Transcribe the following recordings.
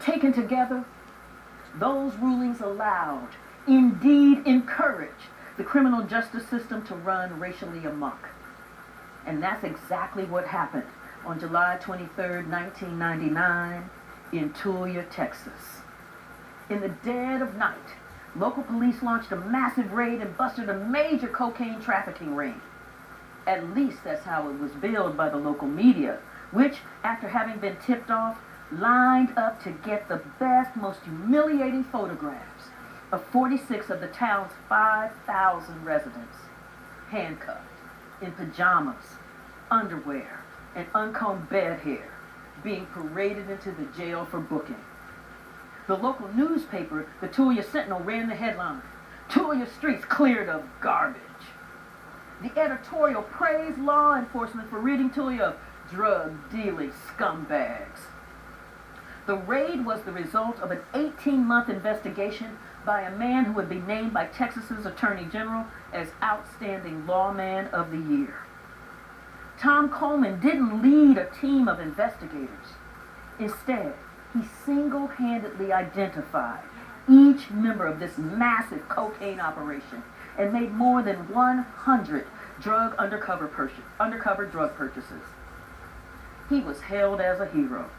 Taken together, those rulings allowed, indeed encouraged, the criminal justice system to run racially amok. And that's exactly what happened on July 23rd, 1999 in Tulia, Texas. In the dead of night, local police launched a massive raid and busted a major cocaine trafficking ring. At least that's how it was billed by the local media, which, after having been tipped off, lined up to get the best, most humiliating photographs of 46 of the town's 5,000 residents, handcuffed, in pajamas, underwear, and uncombed bed hair, being paraded into the jail for booking. The local newspaper, the Tulia Sentinel, ran the headline, "Tulia streets cleared of garbage." The editorial praised law enforcement for ridding Tulia of drug-dealing scumbags. The raid was the result of an 18-month investigation by a man who would be named by Texas's Attorney General as Outstanding Lawman of the Year. Tom Coleman didn't lead a team of investigators. Instead, he single-handedly identified each member of this massive cocaine operation and made more than 100 undercover drug purchases. He was hailed as a hero,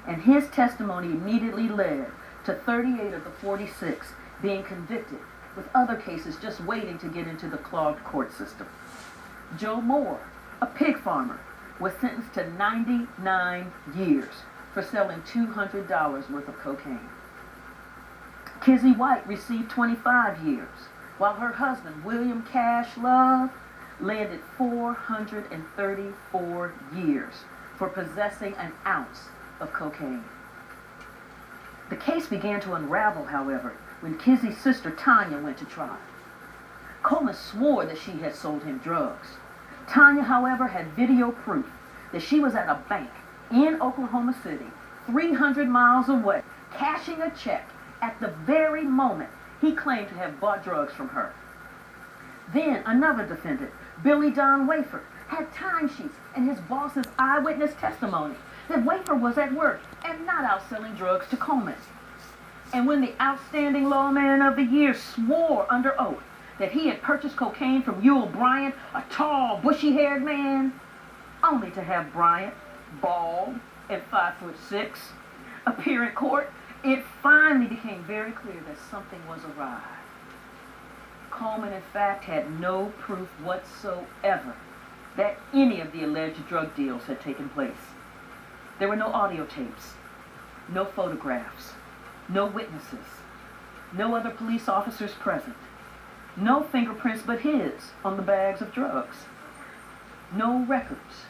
and his testimony immediately led to 38 of the 46 being convicted, with other cases just waiting to get into the clogged court system. Joe Moore, a pig farmer, was sentenced to 99 years for selling $200 worth of cocaine. Kizzy White received 25 years, while her husband, William Cash Love, landed 434 years for possessing an ounce of cocaine. The case began to unravel, however, when Kizzy's sister Tanya went to trial. Coleman swore that she had sold him drugs. Tanya, however, had video proof that she was at a bank in Oklahoma City, 300 miles away, cashing a check at the very moment he claimed to have bought drugs from her. Then another defendant, Billy Don Wafer, had timesheets and his boss's eyewitness testimony that Wafer was at work and not out selling drugs to Coleman. And when the Outstanding Lawman of the Year swore under oath that he had purchased cocaine from Ewell Bryant, a tall, bushy-haired man, only to have Bryant, bald and 5'6", appear in court, it finally became very clear that something was awry. Coleman, in fact, had no proof whatsoever that any of the alleged drug deals had taken place. There were no audio tapes, no photographs, no witnesses, no other police officers present, no fingerprints but his on the bags of drugs, no records.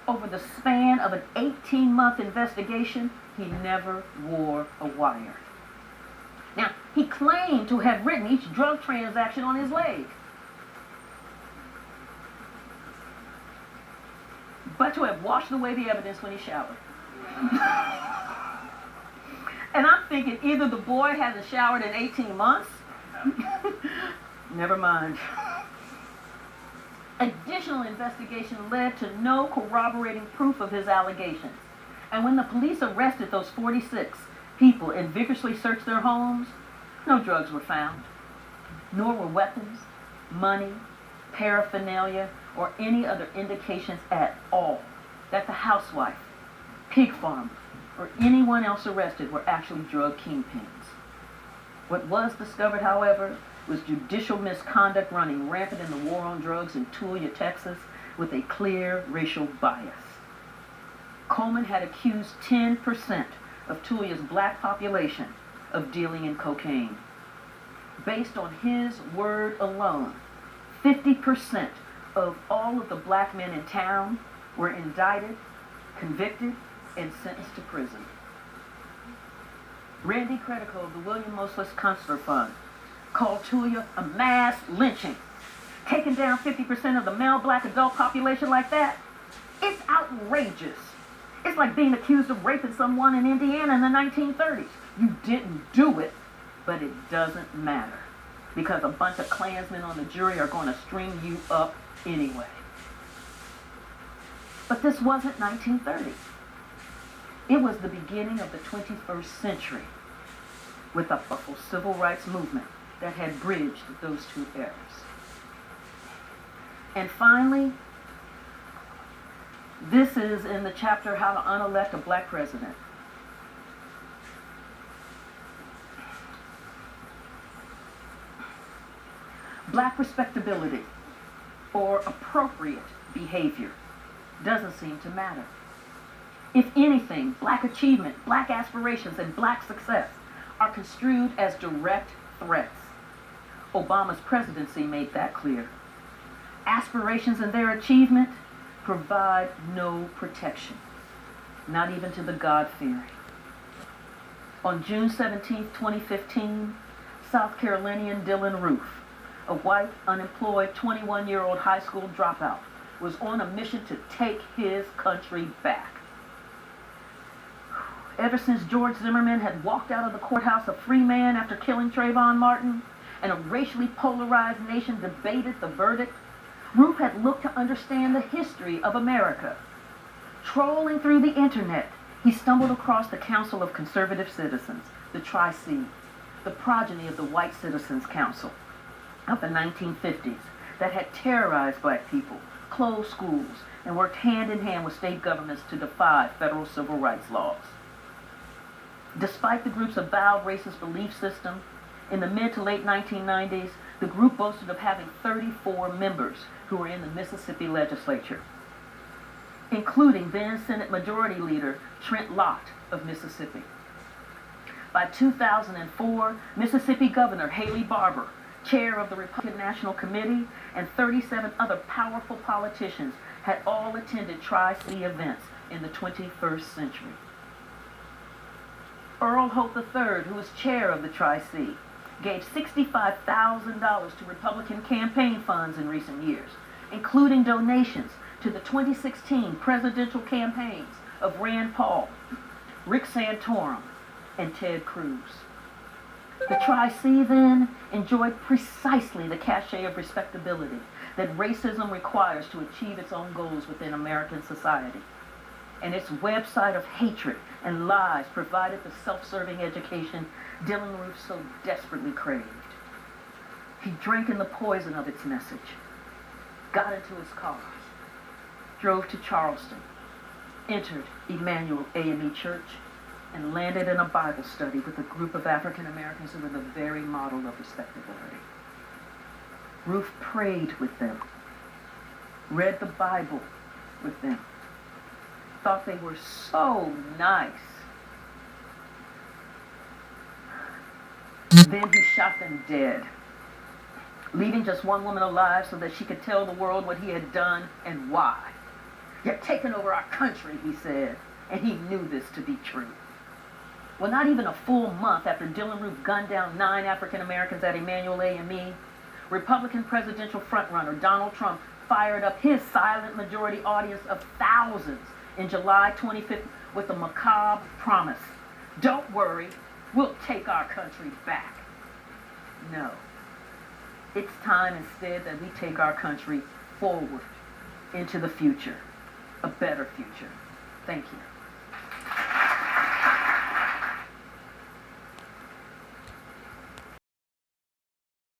Over the span of an 18-month investigation, he never wore a wire. Now, he claimed to have written each drug transaction on his leg, but to have washed away the evidence when he showered. And I'm thinking either the boy hasn't showered in 18 months. Never mind. Additional investigation led to no corroborating proof of his allegations. And when the police arrested those 46 people and vigorously searched their homes, no drugs were found, nor were weapons, money, paraphernalia, or any other indications at all that the housewife, pig farmer, or anyone else arrested were actually drug kingpins. What was discovered, however, was judicial misconduct running rampant in the war on drugs in Tulia, Texas, with a clear racial bias. Coleman had accused 10% of Tulia's black population of dealing in cocaine. Based on his word alone, 50% of all of the black men in town were indicted, convicted, and sentenced to prison. Randy Credico of the William Moseless Consular Fund called Tulia a mass lynching. Taking down 50% of the male black adult population like that, it's outrageous. It's like being accused of raping someone in Indiana in the 1930s. You didn't do it, but it doesn't matter, because a bunch of Klansmen on the jury are going to string you up anyway. But this wasn't 1930. It was the beginning of the 21st century with a powerful civil rights movement that had bridged those two eras. And finally, this is in the chapter How to Unelect a Black President. Black respectability or appropriate behavior doesn't seem to matter. If anything, black achievement, black aspirations, and black success are construed as direct threats. Obama's presidency made that clear. Aspirations and their achievement provide no protection, not even to the God-fearing. On June 17, 2015, South Carolinian Dylan Roof, a white, unemployed, 21-year-old high school dropout, was on a mission to take his country back. Ever since George Zimmerman had walked out of the courthouse a free man after killing Trayvon Martin, and a racially polarized nation debated the verdict, Roof had looked to understand the history of America. Trolling through the internet, he stumbled across the Council of Conservative Citizens, the Tri-C, the progeny of the White Citizens Council of the 1950s that had terrorized black people, closed schools, and worked hand in hand with state governments to defy federal civil rights laws. Despite the group's avowed racist belief system, in the mid to late 1990s, the group boasted of having 34 members who were in the Mississippi legislature, including then Senate Majority Leader Trent Lott of Mississippi. By 2004, Mississippi Governor Haley Barbour, chair of the Republican National Committee, and 37 other powerful politicians had all attended Tri-C events in the 21st century. Earl Hope III, who was chair of the Tri-C, gave $65,000 to Republican campaign funds in recent years, including donations to the 2016 presidential campaigns of Rand Paul, Rick Santorum, and Ted Cruz. The Tri-C then enjoyed precisely the cachet of respectability that racism requires to achieve its own goals within American society. And its website of hatred and lies provided the self-serving education Dylan Roof so desperately craved. He drank in the poison of its message, got into his car, drove to Charleston, entered Emmanuel AME Church, and landed in a Bible study with a group of African Americans who were the very model of respectability. Roof prayed with them, read the Bible with them, thought they were so nice. Then he shot them dead, leaving just one woman alive so that she could tell the world what he had done and why. "You're taking over our country," he said, and he knew this to be true. Well, not even a full month after Dylan Roof gunned down 9 African Americans at Emmanuel AME, Republican presidential frontrunner Donald Trump fired up his silent majority audience of thousands in July 25th with a macabre promise: "Don't worry, we'll take our country back." No. It's time instead that we take our country forward into the future, a better future. Thank you.